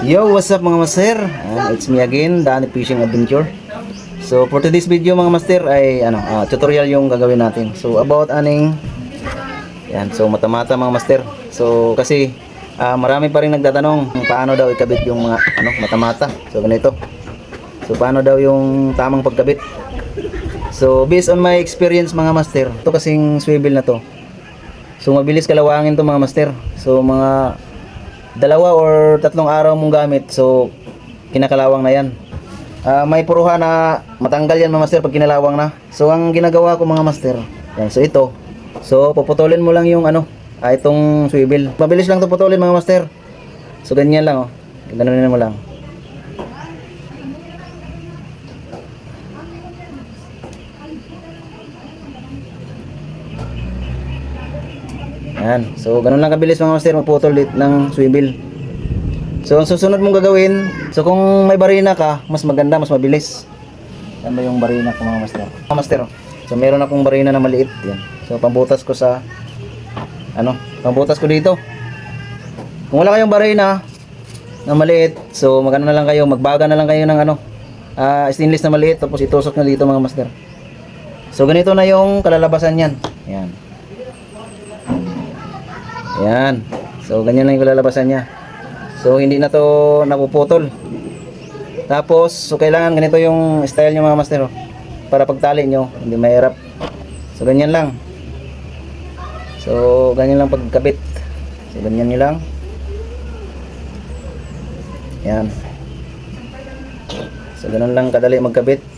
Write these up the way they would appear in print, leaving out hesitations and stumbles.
Yo, what's up mga master? It's me again, Danny Fishing Adventure. So for today's video mga master ay tutorial yung gagawin natin. So about aning so mata-mata mga master. So kasi marami pa rin nagtatanong kung paano daw ikabit yung mga mata-mata. So ganito. So paano daw yung tamang pagkabit. So based on my experience mga master, ito kasing swivel na to. So mabilis kalawangin to mga master. So mga 2 or 3 araw mong gamit, so kinakalawang na yan. May puruha na matanggal yan mga master pag kinalawang na. So ang ginagawa ko mga master, yan, so ito. So puputulin mo lang yung itong swivel. Mabilis lang to putulin mga master. So ganyan lang ganonin mo lang. Yan. So ganun lang kabilis mga master magputol ng swivel. So ang susunod mong gagawin, so kung may barina ka, mas maganda, mas mabilis. Yan ba yung barina ko mga master? Mga master. So meron akong barina na maliit, yan. So pambutas ko sa pambutas ko dito. Kung wala kayong barina na maliit, so magano na lang kayo, magbaga na lang kayo ng stainless na maliit, tapos itusok na dito mga master. So ganito na yung kalalabasan niyan. Yan. Yan. So ganyan lang yung lalabasan niya. So hindi na to napuputol. Tapos so kailangan ganito yung style niyo mga master para pagtali nyo hindi mahirap. So ganyan lang. So ganyan lang pagkabit. So ganyan niyo lang. Yan. So ganun lang kadali magkabit.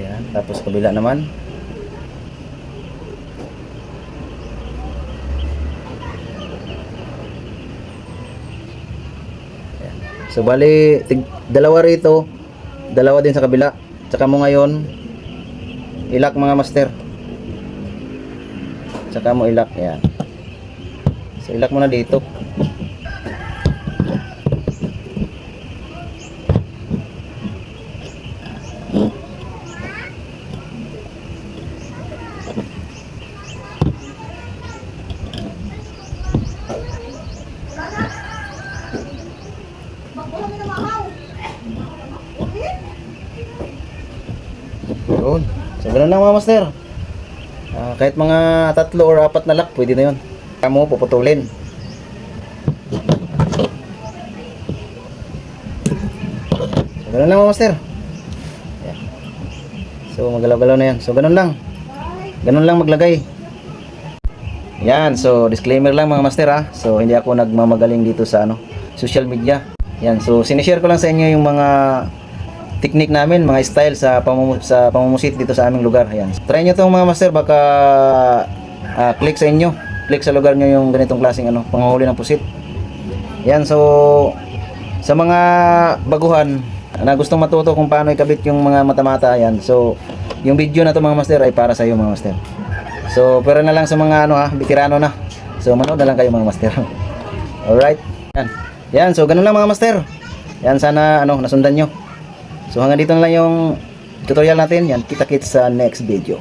Yan, tapos kabila naman. Yan. So bali dalawa rito, dalawa din sa kabila. Tsaka mo ngayon ilak mga master. Tsaka mo ilak, yan. So ilak mo na dito. Yun. So ganun lang mga master. Kahit mga 3 or 4 na lock, pwede na yun. Kamu puputulin. So ganun lang mga master. Yan. So magalaw-galaw na yan. So ganun lang. Ganun lang maglagay. Yan. So disclaimer lang mga master So hindi ako nagmamagaling dito sa social media. Yan. So sinishare ko lang sa inyo yung mga technique namin, mga style sa pamumusit dito sa aming lugar. Ayan. Try nyo itong mga master, baka click sa inyo, click sa lugar nyo yung ganitong klaseng panghuli ng pusit. Yan, so sa mga baguhan na gustong matuto kung paano ikabit yung mga mata-mata, yan. So yung video na to mga master ay para sa iyo mga master. So pero na lang sa mga veterano na. So manood na lang kayo mga master. Alright. Yan. Yan, so ganun lang mga master. Yan, sana nasundan nyo. So hanggang dito na lang yung tutorial natin. Yan, kita-kits sa next video.